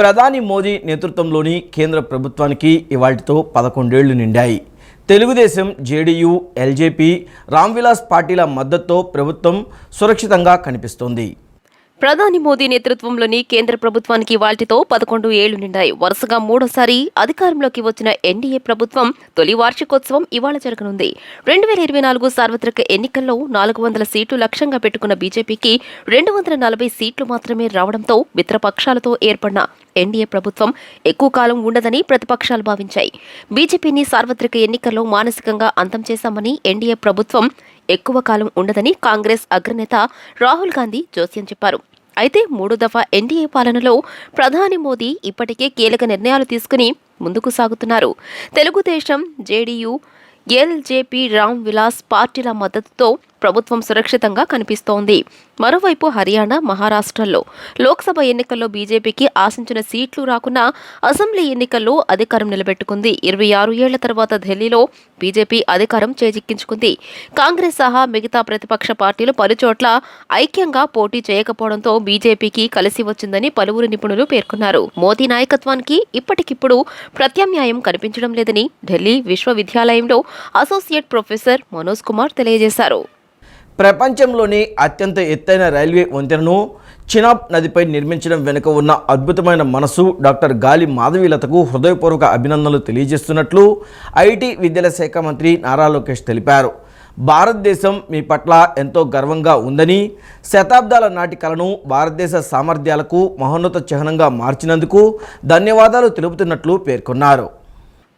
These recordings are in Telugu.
ప్రధాని మోదీ నేతృత్వంలోని కేంద్ర ప్రభుత్వానికి ఇవాళ్టితో 11 ఏళ్లు నిండాయి. తెలుగుదేశం, జేడీయూ, ఎల్జేపీ, రామ్విలాస్ పార్టీల మద్దతుతో ప్రభుత్వం సురక్షితంగా కనిపిస్తోంది. ప్రధాని మోదీ నేతృత్వంలోని కేంద్ర ప్రభుత్వానికి వాటితో 11 ఏళ్లు నిండాయి. వరుసగా మూడోసారి అధికారంలోకి వచ్చిన ఎన్డీఏ ప్రభుత్వం తొలి వార్షికోత్సవం ఇవాళ జరగనుంది. 2024 సార్వత్రిక ఎన్నికల్లో 400 సీట్లు లక్ష్యంగా పెట్టుకున్న బీజేపీకి 240 సీట్లు మాత్రమే రావడంతో మిత్రపక్షాలతో ఏర్పడిన ఎన్డీఏ ప్రభుత్వం ఎక్కువ కాలం ఉండదని ప్రతిపక్షాలు భావించాయి. బీజేపీని సార్వత్రిక ఎన్నికల్లో మానసికంగా అంతం చేశామని, ఎన్డీఏ ప్రభుత్వం ఎక్కువ కాలం ఉండదని కాంగ్రెస్ అగ్రనేత రాహుల్ గాంధీ జోస్యం చెప్పారు. అయితే మూడో దఫా ఎన్డీఏ పాలనలో ప్రధాని మోదీ ఇప్పటికే కీలక నిర్ణయాలు తీసుకుని ముందుకు సాగుతున్నారు. తెలుగుదేశం, జేడీయూ, ఎల్జేపీ, రామ్ విలాస్ పార్టీల మద్దతుతో ప్రభుత్వం సురక్షితంగా కనిపిస్తోంది. మరోవైపు హర్యానా, మహారాష్ట్రల్లో లోక్సభ ఎన్నికల్లో బీజేపీకి ఆశించిన సీట్లు రాకున్నా అసెంబ్లీ ఎన్నికల్లో అధికారం నిలబెట్టుకుంది. 26 ఏళ్ల తర్వాత ఢిల్లీలో బీజేపీ అధికారం చేజిక్కించుకుంది. కాంగ్రెస్ సహా మిగతా ప్రతిపక్ష పార్టీలు పలుచోట్ల ఐక్యంగా పోటీ చేయకపోవడంతో బీజేపీకి కలిసి వచ్చిందని పలువురు నిపుణులు పేర్కొన్నారు. మోదీ నాయకత్వానికి ఇప్పటికిప్పుడు ప్రత్యామ్నాయం కనిపించడం లేదని ఢిల్లీ విశ్వవిద్యాలయంలో అసోసియేట్ ప్రొఫెసర్ మనోజ్ కుమార్ తెలియజేశారు. ప్రపంచంలోని అత్యంత ఎత్తైన రైల్వే వంతెనను చినాబ్ నదిపై నిర్మించడం వెనుక ఉన్న అద్భుతమైన మనసు డాక్టర్ గాలి మాధవీలతకు హృదయపూర్వక అభినందనలు తెలియజేస్తున్నట్లు ఐటీ విద్యల శాఖ మంత్రి నారా లోకేష్ తెలిపారు. భారతదేశం మీ పట్ల ఎంతో గర్వంగా ఉందని, శతాబ్దాల నాటి కలను భారతదేశ సామర్థ్యాలకు మహోన్నత చిహ్నంగా మార్చినందుకు ధన్యవాదాలు తెలుపుతున్నట్లు పేర్కొన్నారు.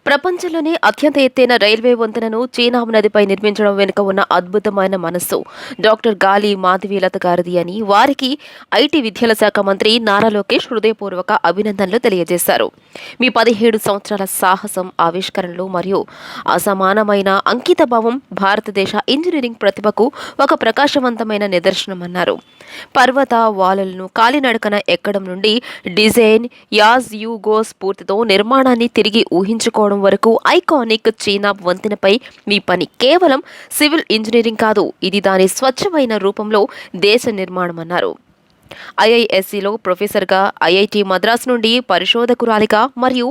ప్రపంచంలోనే అత్యంత ఎత్తైన రైల్వే వంతెనను చీనాబ్ నదిపై నిర్మించడం వెనుక ఉన్న అద్భుతమైన మనస్సు డాక్టర్ గాలి మాధవీలత గారిది అని వారికి ఐటీ విద్యల శాఖ మంత్రి నారా లోకేష్ హృదయపూర్వక అభినందనలు తెలియజేశారు. మీ 17 సంవత్సరాల సాహసం, ఆవిష్కరణలు మరియు అసమానమైన అంకితభావం భారతదేశ ఇంజనీరింగ్ ప్రతిభకు ఒక ప్రకాశవంతమైన నిదర్శనమన్నారు. పర్వత వాలులను కాలినడకన ఎక్కడం నుండి డిజైన్ యాజ్ యూ గో స్ఫూర్తితో నిర్మాణాన్ని తిరిగి ఊహించుకోవడం వరకు ఐకానిక్ చీనాబ్ వంతెనపై మీ పని కేవలం సివిల్ ఇంజనీరింగ్ కాదు, ఇది దాని స్వచ్ఛమైన రూపంలో దేశ నిర్మాణం అన్నారు. ఐఐఎస్సిలో ప్రొఫెసర్గా, ఐఐటి మద్రాస్ నుండి పరిశోధకురాలిగా మరియు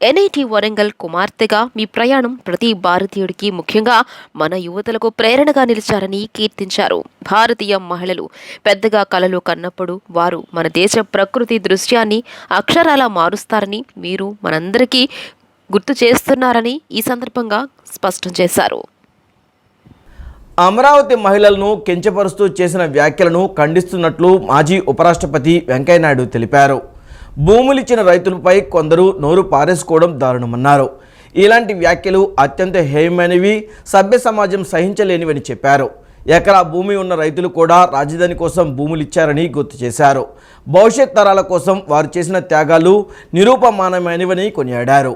ఎన్ఐటి వరంగల్ కుమార్తెగా మీ ప్రయాణం ప్రతి భారతీయుడికి, ముఖ్యంగా మన యువతలకు ప్రేరణగా నిలిచారని కీర్తించారు. భారతీయ మహిళలు పెద్దగా కలలు కన్నప్పుడు వారు మన దేశ ప్రకృతి దృశ్యాన్ని అక్షరాలా మారుస్తారని మీరు మనందరికీ గుర్తు చేస్తున్నారని ఈ సందర్భంగా స్పష్టం చేశారు. అమరావతి మహిళలను కించపరుస్తూ చేసిన వ్యాఖ్యలను ఖండిస్తున్నట్లు మాజీ ఉపరాష్ట్రపతి వెంకయ్యనాయుడు తెలిపారు. భూములిచ్చిన రైతులపై కొందరు నోరు పారేసుకోవడం దారుణమన్నారు. ఇలాంటి వ్యాఖ్యలు అత్యంత హేయమైనవి, సభ్య సమాజం సహించలేనివని చెప్పారు. ఎకరా భూమి ఉన్న రైతులు కూడా రాజధాని కోసం భూములిచ్చారని గుర్తు చేశారు. భవిష్యత్ తరాల కోసం వారు చేసిన త్యాగాలు నిరూపమానమైనవని కొనియాడారు.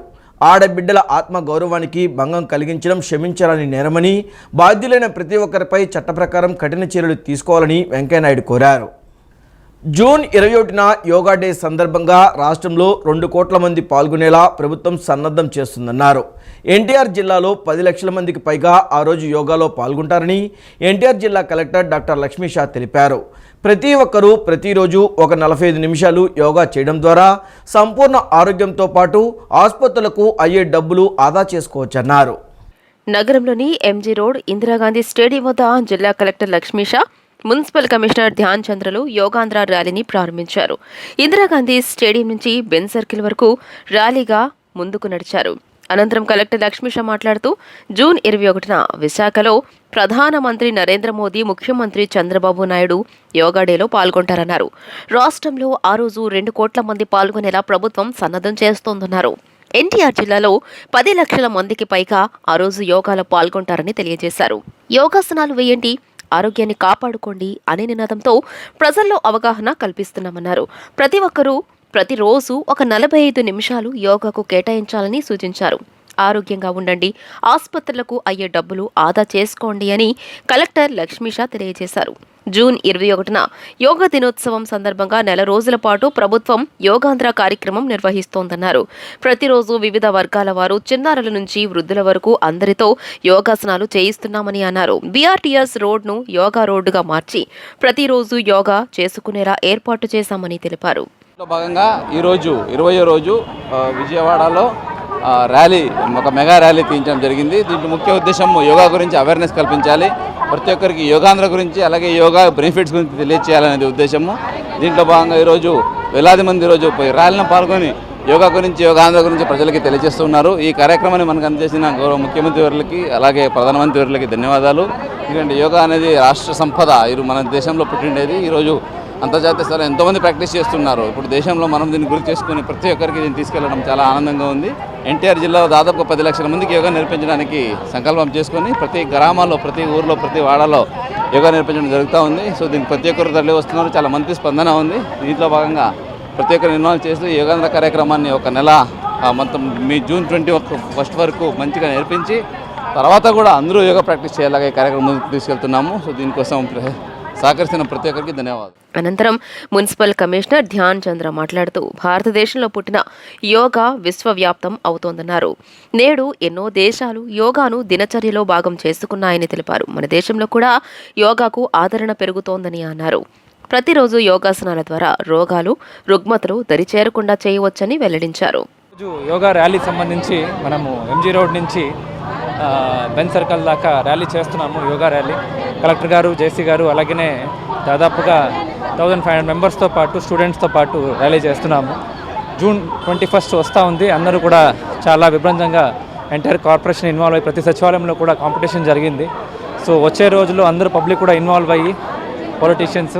ఆడబిడ్డల ఆత్మగౌరవానికి భంగం కలిగించడం క్షమించాలని నేరమని, బాధ్యులైన ప్రతి ఒక్కరిపై చట్ట ప్రకారం కఠిన చర్యలు తీసుకోవాలని వెంకయ్యనాయుడు కోరారు. జూన్ 21న యోగా డే సందర్భంగా రాష్ట్రంలో 2 కోట్ల మంది పాల్గొనేలా ప్రభుత్వం సన్నద్ధం చేస్తుందన్నారు. ఎన్టీఆర్ జిల్లాలో 10 లక్షల మందికి పైగా ఆ రోజు యోగాలో పాల్గొంటారని ఎన్టీఆర్ జిల్లా కలెక్టర్ డాక్టర్ లక్ష్మీ షా తెలిపారు. ప్రతి ఒక్కరూ ప్రతిరోజు ఒక 45 నిమిషాలు యోగా చేయడం ద్వారా సంపూర్ణ ఆరోగ్యంతో పాటు ఆసుపత్రులకు అయ్యే డబ్బులు ఆదా చేసుకోవచ్చన్నారు. నగరంలోని ఎంజీ రోడ్, ఇందిరాగాంధీ స్టేడియం వద్ద జిల్లా collector Lakshmi Shah, municipal commissioner Dhyan చంద్రలు యోగాంధ్ర ర్యాలీని ప్రారంభించారు. ఇందిరాగాంధీ స్టేడియం నుంచి బెన్ సర్కిల్ వరకు ర్యాలీగా ముందుకు నడిచారు. అనంతరం కలెక్టర్ లక్ష్మీ షా మాట్లాడుతూ జూన్ 21న విశాఖలో ప్రధానమంత్రి నరేంద్ర మోదీ, ముఖ్యమంత్రి చంద్రబాబు నాయుడు యోగా డేలో పాల్గొంటారన్నారు. రాష్ట్రంలో ఆ రోజు 2 కోట్ల మంది పాల్గొనేలా ప్రభుత్వం సన్నద్ధం చేస్తోందన్నారు. ఎన్టీఆర్ జిల్లాలో 10 లక్షల మందికి పైగా ఆ రోజు యోగాలో పాల్గొంటారని తెలియజేశారు. యోగాసనాలు వేయండి, ఆరోగ్యాన్ని కాపాడుకోండి అనే నినాదంతో ప్రజల్లో అవగాహన కల్పిస్తున్నామన్నారు. ప్రతి ఒక్కరూ ప్రతిరోజు ఒక 45 నిమిషాలు యోగాకు కేటాయించాలని సూచించారు. ఆరోగ్యంగా ఉండండి, ఆసుపత్రులకు అయ్యే డబ్బులు ఆదా చేసుకోండి అని కలెక్టర్ లక్ష్మీ షా తెలియజేశారు. జూన్ 21న యోగా దినోత్సవం సందర్భంగా నెల రోజుల పాటు ప్రభుత్వం యోగాంధ్ర కార్యక్రమం నిర్వహిస్తోందన్నారు. ప్రతిరోజు వివిధ వర్గాల వారు, చిన్నారుల నుంచి వృద్ధుల వరకు అందరితో యోగాసనాలు చేయిస్తున్నామని అన్నారు. బీఆర్టీఎస్ రోడ్ను యోగా రోడ్డుగా మార్చి ప్రతిరోజు యోగా చేసుకునేలా ఏర్పాటు చేశామని తెలిపారు. లో భాగంగా ఈరోజు 20వ రోజు విజయవాడలో ర్యాలీ, ఒక మెగా ర్యాలీ తీయించడం జరిగింది. దీంట్లో ముఖ్య ఉద్దేశం యోగా గురించి అవేర్నెస్ కల్పించాలి, ప్రతి ఒక్కరికి యోగాంధ్ర గురించి అలాగే యోగా బెనిఫిట్స్ గురించి తెలియజేయాలనేది ఉద్దేశము. దీంట్లో భాగంగా ఈరోజు వేలాది మంది ఈరోజు ర్యాలీలో పాల్గొని యోగా గురించి, యోగాంధ్ర గురించి ప్రజలకి తెలియజేస్తున్నారు. ఈ కార్యక్రమాన్ని మనకు అందజేసిన గౌరవ ముఖ్యమంత్రి వర్లకి అలాగే ప్రధానమంత్రి వర్లకి ధన్యవాదాలు. ఎందుకంటే యోగా అనేది రాష్ట్ర సంపద, ఇది మన దేశంలో పుట్టిండేది. ఈరోజు అంతర్జాతీయ స్థాయిలో ఎంతోమంది ప్రాక్టీస్ చేస్తున్నారు. ఇప్పుడు దేశంలో మనం దీన్ని గుర్తు చేసుకుని ప్రతి ఒక్కరికి దీన్ని తీసుకెళ్లడం చాలా ఆనందంగా ఉంది. ఎన్టీఆర్ జిల్లాలో దాదాపు 10 లక్షల మందికి యోగా నేర్పించడానికి సంకల్పం చేసుకొని ప్రతి గ్రామాల్లో, ప్రతి ఊర్లో, ప్రతి వాడలో యోగా నేర్పించడం జరుగుతూ ఉంది. సో దీనికి ప్రతి ఒక్కరు తరలి వస్తున్నారు, చాలా మంచి స్పందన ఉంది. దీంట్లో భాగంగా ప్రతి ఒక్కరు ఇన్వాల్వ్ చేస్తూ యోగాంధ్ర కార్యక్రమాన్ని ఒక నెల మొత్తం జూన్ 21 వరకు మంచిగా నేర్పించి తర్వాత కూడా అందరూ యోగా ప్రాక్టీస్ చేయాలని ఈ కార్యక్రమం ముందుకు తీసుకెళ్తున్నాము. సో దీనికోసం సహకరిస్తున్న ప్రతి ఒక్కరికి ధన్యవాదాలు. అనంతరం మున్సిపల్ కమిషనర్ ధ్యాన్ చంద్ర మాట్లాడుతూ భారతదేశంలో పుట్టిన యోగా విశ్వవ్యాప్తం అవుతోందన్నారు. నేడు ఎన్నో దేశాలు యోగాను దినచర్యలో భాగం చేసుకున్నాయని తెలిపారు. మన దేశంలో కూడా యోగాకు ఆదరణ పెరుగుతోందని అన్నారు. ప్రతిరోజు యోగాసనాల ద్వారా రోగాలు, రుగ్మతలు దరిచేరకుండా చేయవచ్చని వెల్లడించారు. యోగా ర్యాలీ సంబంధించి మనము ఎంజీ రోడ్ నుంచి బెన్ సర్కిల్ దాకా ర్యాలీ చేస్తున్నాము. యోగా ర్యాలీ కలెక్టర్ గారు, జేసీ గారు అలాగనే దాదాపుగా 1500 మెంబర్స్తో పాటు స్టూడెంట్స్తో పాటు ర్యాలీ చేస్తున్నాము. జూన్ 21 వస్తూ ఉంది. అందరూ కూడా చాలా విభ్రంజంగా ఎంటైర్ కార్పొరేషన్ ఇన్వాల్వ్ అయ్యి ప్రతి సచివాలయంలో కూడా కాంపిటీషన్ జరిగింది. సో వచ్చే రోజుల్లో అందరూ పబ్లిక్ కూడా ఇన్వాల్వ్ అయ్యి పొలిటీషియన్స్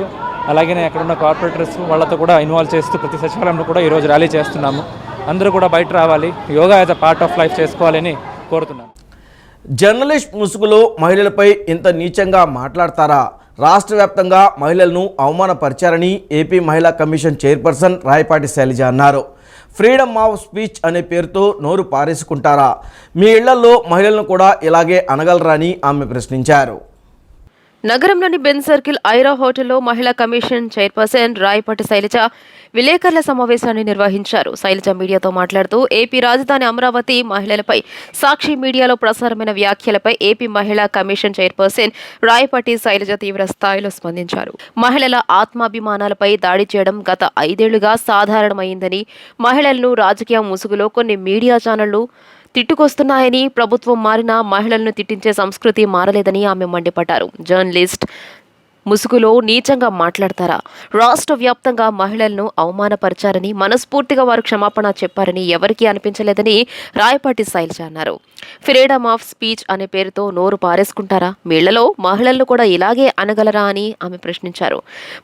అలాగనే అక్కడ ఉన్న కార్పొరేటర్స్ వాళ్ళతో కూడా ఇన్వాల్వ్ చేస్తూ ప్రతి సచివాలయంలో కూడా ఈరోజు ర్యాలీ చేస్తున్నాము. అందరూ కూడా బయట రావాలి, yoga as a part of life చేసుకోవాలని కోరుతున్నాను. జర్నలిస్ట్ ముసుగులో మహిళలపై ఇంత నీచంగా మాట్లాడతారా? రాష్ట్ర వ్యాప్తంగా మహిళలను అవమానపరిచారని ఏపీ మహిళా కమిషన్ చైర్పర్సన్ రాయపాటి శైలజ అన్నారు. ఫ్రీడమ్ ఆఫ్ స్పీచ్ అనే పేరుతో నోరు పారేసుకుంటారా? మీ ఇళ్లలో మహిళలను కూడా ఇలాగే అనగలరా అని ఆమె ప్రశ్నించారు. నగరంలోని బెన్ సర్కిల్ ఐరా హోటల్లో మహిళా కమిషన్ చైర్పర్సన్ రాయపాటి శైలజ విలేకరుల సమావేశాన్ని నిర్వహించారు. శైలజ మీడియాతో మాట్లాడుతూ ఏపీ రాజధాని అమరావతి మహిళలపై సాక్షి మీడియాలో ప్రసారమైన వ్యాఖ్యలపై ఏపీ మహిళా కమిషన్ చైర్పర్సన్ రాయపాటి శైలజ తీవ్ర స్థాయిలో స్పందించారు. మహిళల ఆత్మాభిమానాలపై దాడి చేయడం గత 5 ఏళ్లుగా సాధారణమైందని, మహిళలను రాజకీయ ముసుగులో కొన్ని మీడియా ఛానళ్లు తిట్టుకొస్తున్నాయని, ప్రభుత్వం మారినా మహిళలను తిట్టించే సంస్కృతి మారలేదని ఆమె మండిపడ్డారు. జర్నలిస్ట్ ముసుగులో నీచంగా మాట్లాడతారా? రాష్ట్ర వ్యాప్తంగా మహిళలను అవమానపరిచారని, మనస్ఫూర్తిగా వారు క్షమాపణ చెప్పారని ఎవరికీ అనిపించలేదని రాయపాటి శైలజ అన్నారు. ఫ్రీడమ్ ఆఫ్ స్పీచ్ అనే పేరుతో నోరు పారేసుకుంటారా? మీళ్లలో మహిళలను కూడా ఇలాగే అనగలరా అని ఆమె ప్రశ్నించారు.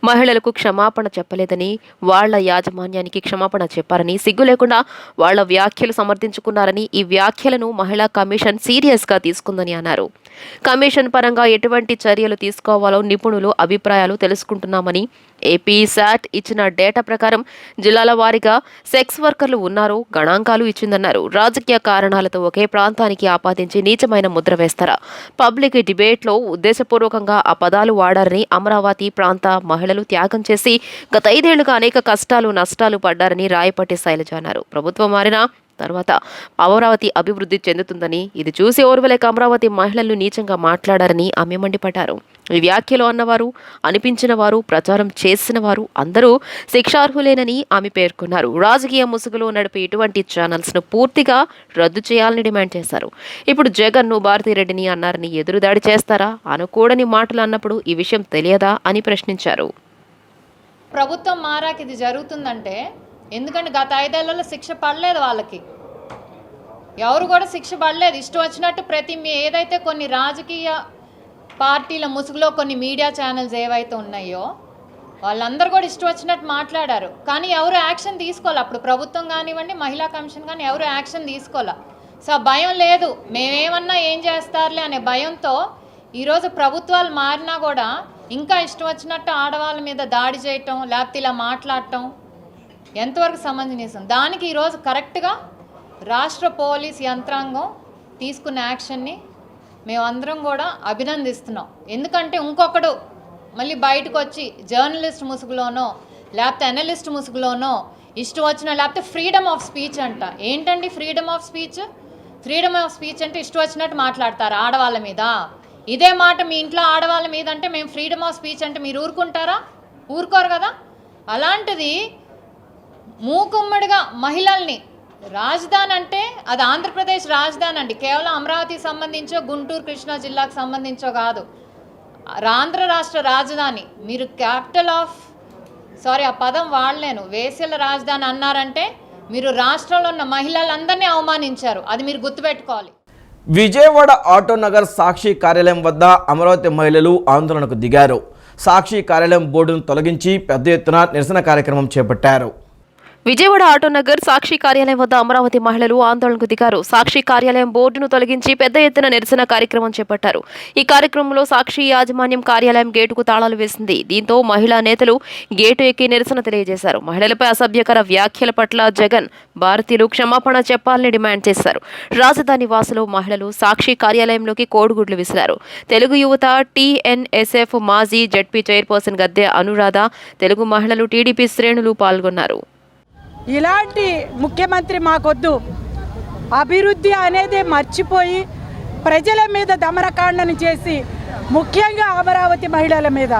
మహిళలకు క్షమాపణ చెప్పలేదని, వాళ్ల యాజమాన్యానికి క్షమాపణ చెప్పారని, సిగ్గు లేకుండా వాళ్ల వ్యాఖ్యలు సమర్థించుకున్నారని, ఈ వ్యాఖ్యలను మహిళా కమిషన్ సీరియస్గా తీసుకుందని అన్నారు. కమిషన్ పరంగా ఎటువంటి చర్యలు తీసుకోవాలో నిపుణులు అభిప్రాయాలు తెలుసుకుంటున్నామని, ఏపీ శాట్ ఇచ్చిన డేటా ప్రకారం జిల్లాల వారీగా సెక్స్ వర్కర్లు ఉన్నారు, గణాంకాలు ఇచ్చిందన్నారు. రాజకీయ కారణాలతో ఒకే ప్రాంతానికి ఆపాదించి నీచమైన ముద్ర వేస్తారా? పబ్లిక్ డిబేట్లో ఉద్దేశపూర్వకంగా ఆ పదాలు వాడారని, అమరావతి ప్రాంత మహిళలు త్యాగం చేసి గత 5 ఏళ్లుగా అనేక కష్టాలు, నష్టాలు పడ్డారని రాయపాటి శైలజ అన్నారు. ప్రభుత్వం మారినా తర్వాత అమరావతి అభివృద్ధి చెందుతుందని, ఇది చూసి ఓర్వలేక అమరావతి మహిళలను నీచంగా మాట్లాడారని ఆమె మండిపడ్డారు. ఈ వ్యాఖ్యలు అన్నవారు, అనిపించిన వారు, ప్రచారం చేసిన వారు అందరూ శిక్షార్హులేనని ఆమె పేర్కొన్నారు. రాజకీయ ముసుగులో నడిపే ఇటువంటి ఛానల్స్ను పూర్తిగా రద్దు చేయాలని డిమాండ్ చేశారు. ఇప్పుడు జగన్ను, భారతిరెడ్డిని అన్నారని ఎదురుదాడి చేస్తారా? అనుకూడని మాటలు అన్నప్పుడు ఈ విషయం తెలియదా అని ప్రశ్నించారు. ప్రభుత్వం మారాక ఇది జరుగుతుందంటే ఎందుకంటే గత 5 ఏళ్లలో శిక్ష పడలేదు, వాళ్ళకి ఎవరు కూడా శిక్ష పడలేదు. ఇష్టం వచ్చినట్టు ఏదైతే కొన్ని రాజకీయ పార్టీల ముసుగులో కొన్ని మీడియా ఛానల్స్ ఏవైతే ఉన్నాయో వాళ్ళందరూ కూడా ఇష్టం వచ్చినట్టు మాట్లాడారు. కానీ ఎవరు యాక్షన్ తీసుకోవాలి. అప్పుడు ప్రభుత్వం కానివ్వండి, మహిళా కమిషన్ కానీ ఎవరు యాక్షన్ తీసుకోవాలి. సో భయం లేదు, మేమేమన్నా ఏం చేస్తారులే అనే భయంతో ఈరోజు ప్రభుత్వాలు మారినా కూడా ఇంకా ఇష్టం వచ్చినట్టు ఆడవాళ్ళ మీద దాడి చేయటం, లేకపోతే ఇలా మాట్లాడటం ఎంతవరకు సమంజసం? దానికి ఈరోజు కరెక్ట్గా రాష్ట్ర పోలీస్ యంత్రాంగం తీసుకున్న యాక్షన్ని మేమందరం కూడా అభినందిస్తున్నాం. ఎందుకంటే ఇంకొకడు మళ్ళీ బయటకు వచ్చి జర్నలిస్ట్ ముసుగులోనో లేకపోతే అనలిస్ట్ ముసుగులోనో ఇష్టం వచ్చిన, లేకపోతే ఫ్రీడమ్ ఆఫ్ స్పీచ్ అంట. ఏంటండి freedom of speech? Freedom of speech అంటే ఇష్టం వచ్చినట్టు మాట్లాడతారు ఆడవాళ్ళ మీద. ఇదే మాట మీ ఇంట్లో ఆడవాళ్ళ మీద అంటే మేము ఫ్రీడమ్ ఆఫ్ స్పీచ్ అంటే మీరు ఊరుకుంటారా? ఊరుకోరు కదా. అలాంటిది మూకుమ్మడిగా మహిళల్ని, రాజధాని అంటే అది ఆంధ్రప్రదేశ్ రాజధాని అండి, కేవలం అమరావతికి సంబంధించో గుంటూరు కృష్ణా జిల్లాకు సంబంధించో కాదు, ఆంధ్ర రాష్ట్ర రాజధాని. మీరు క్యాపిటల్ ఆఫ్ ఆ పదం వాడలేను, వేశ్యల రాజధాని అన్నారంటే మీరు రాష్ట్రంలో ఉన్న మహిళలందరినీ అవమానించారు. అది మీరు గుర్తుపెట్టుకోవాలి. విజయవాడ ఆటోనగర్ సాక్షి కార్యాలయం వద్ద అమరావతి మహిళలు ఆందోళనకు దిగారు. సాక్షి కార్యాలయం బోర్డును తొలగించి పెద్ద ఎత్తున నిరసన కార్యక్రమం చేపట్టారు. విజయవాడ ఆటోనగర్ సాక్షి కార్యాలయం వద్ద అమరావతి మహిళలు ఆందోళనకు దిగారు. సాక్షి కార్యాలయం బోర్డును తొలగించి పెద్ద ఎత్తున నిరసన కార్యక్రమం చేపట్టారు. ఈ కార్యక్రమంలో సాక్షి యాజమాన్యం కార్యాలయం గేటుకు తాళాలు వేసింది. దీంతో మహిళా నేతలు గేటు ఎక్కి నిరసన తెలియజేశారు. మహిళలపై అసభ్యకర వ్యాఖ్యల పట్ల జగన్, భారతీయులు క్షమాపణ చెప్పాలని డిమాండ్ చేశారు. రాజధాని వాసులు మహిళలు సాక్షి కార్యాలయంలోకి కోడిగుడ్లు విసిరారు. తెలుగు యువత, టీఎన్ఎస్ఎఫ్ మాజీ జడ్పీ చైర్పర్సన్ గద్దె అనురాధ, తెలుగు మహిళలు, టీడీపీ శ్రేణులు పాల్గొన్నారు. ఇలాంటి ముఖ్యమంత్రి మాకొద్దు. అభివృద్ధి అనేది మర్చిపోయి ప్రజల మీద దమనకాండను చేసి, ముఖ్యంగా అమరావతి మహిళల మీద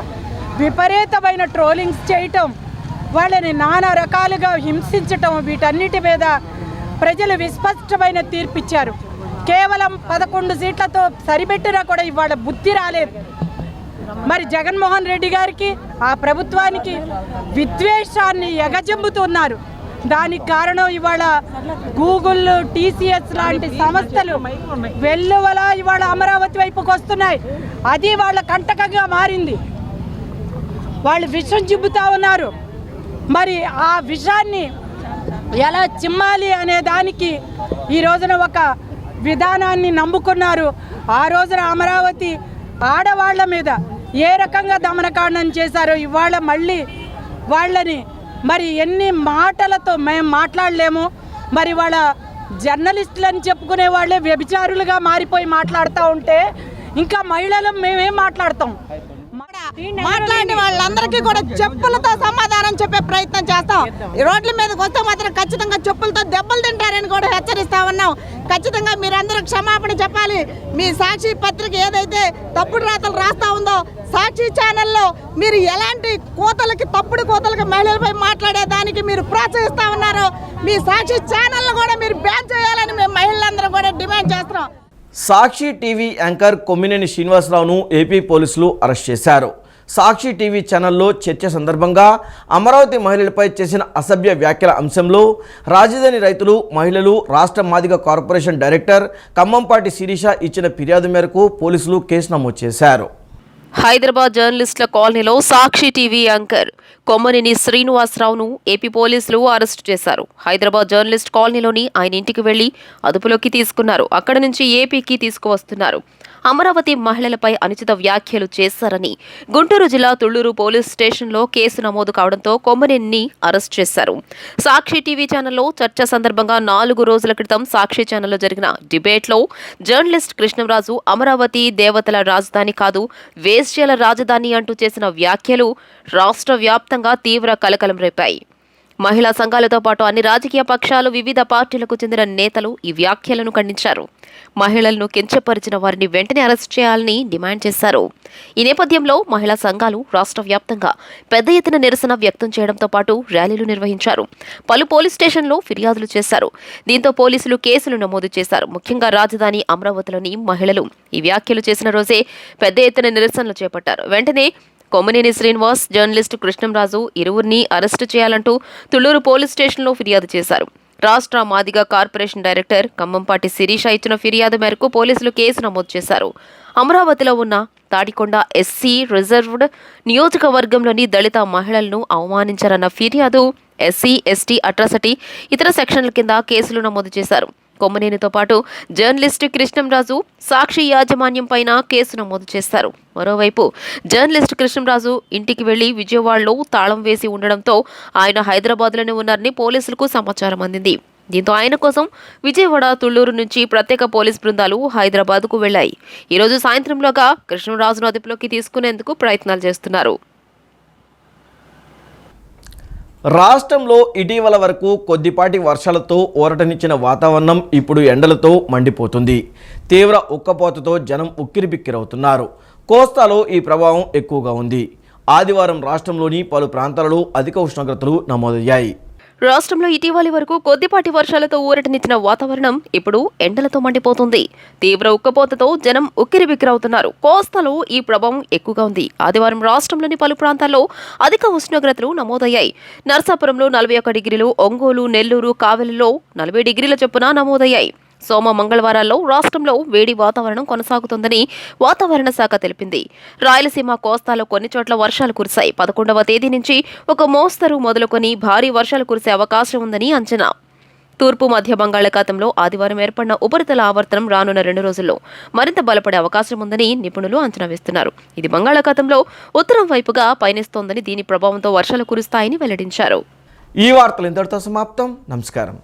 విపరీతమైన ట్రోలింగ్స్ చేయటం, వాళ్ళని నానా రకాలుగా హింసించటం, వీటన్నిటి మీద ప్రజలు విస్పష్టమైన తీర్పిచ్చారు. కేవలం 11 సీట్లతో సరిపెట్టినా కూడా ఇవాళ బుద్ధి రాలేదు. మరి జగన్మోహన్ రెడ్డి గారికి, ఆ ప్రభుత్వానికి విద్వేషాన్ని ఎగజెంబుతున్నారు. దానికి కారణం ఇవాళ గూగుల్, టీసీఎస్ లాంటి సంస్థలు వెల్లువల ఇవాళ అమరావతి వైపుకి వస్తున్నాయి. అది వాళ్ళ కంటకంగా మారింది. వాళ్ళు విషం చిమ్ముతా ఉన్నారు. మరి ఆ విషాన్ని ఎలా చిమ్మాలి అనే దానికి ఈ రోజున ఒక విధానాన్ని నమ్ముకున్నారు. ఆ రోజున అమరావతి ఆడవాళ్ల మీద ఏ రకంగా దమనకాండం చేశారో ఇవాళ మళ్ళీ వాళ్ళని మరి ఎన్ని మాటలతో మేము మాట్లాడలేము. మరి వాళ్ళ జర్నలిస్టులు అని చెప్పుకునే వాళ్ళే వ్యభిచారులుగా మారిపోయి మాట్లాడుతూ ఉంటే ఇంకా మహిళలు మేమేం మాట్లాడతాం? మాట్లాడిన వాళ్ళందరికీ కూడా చెప్పులతో సమాధానం చెప్పే ప్రయత్నం చేస్తాం. రోడ్ల మీదకి వస్తే మాత్రం ఖచ్చితంగా చెప్పులతో దెబ్బలు తింటారని కూడా హెచ్చరిస్తా ఉన్నాం. ఖచ్చితంగా మీరందరూ క్షమాపణ చెప్పాలి. మీ సాక్షి పత్రిక ఏదైతే తప్పుడు రాతలు రాస్తా ఉందో, సాక్షి ఛానల్లో మీరు ఎలాంటి కోతలకి, తప్పుడు కోతలకి మహిళలపై మాట్లాడేదానికి మీరు ప్రోత్సహిస్తా ఉన్నారు. మీ సాక్షి ఛానల్ను కూడా మీరు బ్యాన్ చేయాలని మేము మహిళలందరూ కూడా డిమాండ్ చేస్తున్నాం. సాక్షి టీవీ యాంకర్ కొమ్మినేని శ్రీనివాసరావును ఏపీ పోలీసులు అరెస్ట్ చేశారు. సాక్షి టీవీ ఛానల్లో చర్చ సందర్భంగా అమరావతి మహిళలపై చేసిన అసభ్య వ్యాఖ్యల అంశంలో రాజధాని రైతులు, మహిళలు, రాష్ట్ర మాదిగ కార్పొరేషన్ డైరెక్టర్ ఖమ్మంపాటి శిరీష ఇచ్చిన ఫిర్యాదు మేరకు పోలీసులు కేసు నమోదు చేశారు. హైదరాబాద్ జర్నలిస్టుల కాలనీలో సాక్షి టీవీ యాంకర్ కొమ్మనేని శ్రీనివాసరావును ఏపీ పోలీసులు అరెస్టు చేశారు. హైదరాబాద్ జర్నలిస్ట్ కాలనీలోని ఆయన ఇంటికి వెళ్లి అదుపులోకి తీసుకున్నారు. అక్కడి నుంచి ఏపీకి తీసుకువస్తున్నారు. అమరావతి మహిళలపై అనుచిత వ్యాఖ్యలు చేశారని గుంటూరు జిల్లా తుళ్లూరు పోలీస్ స్టేషన్లో కేసు నమోదు కావడంతో కొమ్మనేనిని అరెస్ట్ చేశారు. సాక్షి టీవీ ఛానల్లో చర్చ సందర్భంగా 4 రోజుల క్రితం సాక్షి ఛానల్లో జరిగిన డిబేట్లో జర్నలిస్ట్ కృష్ణంరాజు అమరావతి దేవతల రాజధాని కాదు, వేశ్యల రాజధాని అంటూ చేసిన వ్యాఖ్యలు రాష్ట్ర వ్యాప్తంగా తీవ్ర కలకలం రేపాయి. మహిళా సంఘాలతో పాటు అన్ని రాజకీయ పక్షాలు, వివిధ పార్టీలకు చెందిన నేతలు ఈ వ్యాఖ్యలను ఖండించారు. మహిళలను కించపరిచిన వారిని వెంటనే అరెస్ట్ చేయాలని డిమాండ్ చేశారు. ఈ నేపథ్యంలో మహిళా సంఘాలు రాష్ట్ర వ్యాప్తంగా పెద్ద ఎత్తున నిరసన వ్యక్తం చేయడంతో పాటు ర్యాలీలు నిర్వహించారు. పలు పోలీస్ స్టేషన్లో ఫిర్యాదులు చేశారు. దీంతో పోలీసులు కేసులు నమోదు చేశారు. ముఖ్యంగా రాజధాని అమరావతిలోని మహిళలు ఈ వ్యాఖ్యలు చేసిన రోజే పెద్ద ఎత్తున నిరసనలు చేపట్టారు. వెంటనే కొమ్మనేని శ్రీనివాస్, జర్నలిస్టు కృష్ణంరాజు ఇరువురిని అరెస్టు చేయాలంటూ తుళ్లూరు పోలీస్ స్టేషన్లో ఫిర్యాదు చేశారు. రాష్ట్ర మాదిగ కార్పొరేషన్ డైరెక్టర్ ఖమ్మంపాటి శిరీష ఇచ్చిన ఫిర్యాదు మేరకు పోలీసులు కేసు నమోదు చేశారు. అమరావతిలో ఉన్న తాడికొండ ఎస్సీ రిజర్వ్డ్ నియోజకవర్గంలోని దళిత మహిళలను అవమానించారన్న ఫిర్యాదు, ఎస్సీ ఎస్టీ అట్రాసిటీ ఇతర సెక్షన్ల కింద కేసులు నమోదు చేశారు. కొమ్మనేనితో పాటు జర్నలిస్టు కృష్ణంరాజు, సాక్షి యాజమాన్యం పైన కేసు నమోదు చేశారు. మరోవైపు జర్నలిస్టు కృష్ణంరాజు ఇంటికి వెళ్లి విజయవాడలో తాళం వేసి ఉండడంతో ఆయన హైదరాబాద్లోనే ఉన్నారని పోలీసులకు సమాచారం అందింది. దీంతో ఆయన కోసం విజయవాడ, తుళ్లూరు నుంచి ప్రత్యేక పోలీస్ బృందాలు హైదరాబాద్కు వెళ్లాయి. ఈరోజు సాయంత్రంలోగా కృష్ణంరాజును అదుపులోకి తీసుకునేందుకు ప్రయత్నాలు చేస్తున్నారు. రాష్ట్రంలో ఇటీవల వరకు కొద్దిపాటి వర్షాలతో ఊరటనిచ్చిన వాతావరణం ఇప్పుడు ఎండలతో మండిపోతుంది. తీవ్ర ఉక్కపోతతో జనం ఉక్కిరిబిక్కిరవుతున్నారు. కోస్తాలో ఈ ప్రభావం ఎక్కువగా ఉంది. ఆదివారం రాష్ట్రంలోని పలు ప్రాంతాలలో అధిక ఉష్ణోగ్రతలు నమోదయ్యాయి. రాష్ట్రంలో ఇటీవలి వరకు కొద్దిపాటి వర్షాలతో ఊరటనిచ్చిన వాతావరణం ఇప్పుడు ఎండలతో మండిపోతుంది. తీవ్ర ఉక్కపోతతో జనం ఉక్కిరిబిక్కిరవుతున్నారు. కోస్తాలో ఈ ప్రభావం ఎక్కువగా ఉంది. ఆదివారం రాష్ట్రంలోని పలు ప్రాంతాల్లో అధిక ఉష్ణోగ్రతలు నమోదయ్యాయి. నర్సాపురంలో 41 డిగ్రీలు, ఒంగోలు, నెల్లూరు, కావలిలో 40 డిగ్రీల చొప్పున నమోదయ్యాయి. సోమ మంగళవారాల్లో రాష్ట్రంలో వేడి వాతావరణం కొనసాగుతుందని వాతావరణ శాఖ తెలిపింది. రాయలసీమ, కోస్తాలో కొన్ని చోట్ల వర్షాలు కురిశాయి. 11వ తేదీ నుంచి ఒక మోస్తరు మొదలుకొని భారీ వర్షాలు కురిసే అవకాశం ఉందని అంచనా. తూర్పు మధ్య బంగాళాఖాతంలో ఆదివారం ఏర్పడిన ఉపరితల ఆవర్తనం రానున్న 2 రోజుల్లో మరింత బలపడే అవకాశం ఉందని నిపుణులు అంచనా వేస్తున్నారు. ఇది బంగాళాఖాతంలో ఉత్తరం వైపుగా పయనిస్తోందని, దీని ప్రభావంతో వర్షాలు కురుస్తాయని వెల్లడించారు. ఈ వార్తలు ఇంతటితో సమాప్తం. నమస్కారం.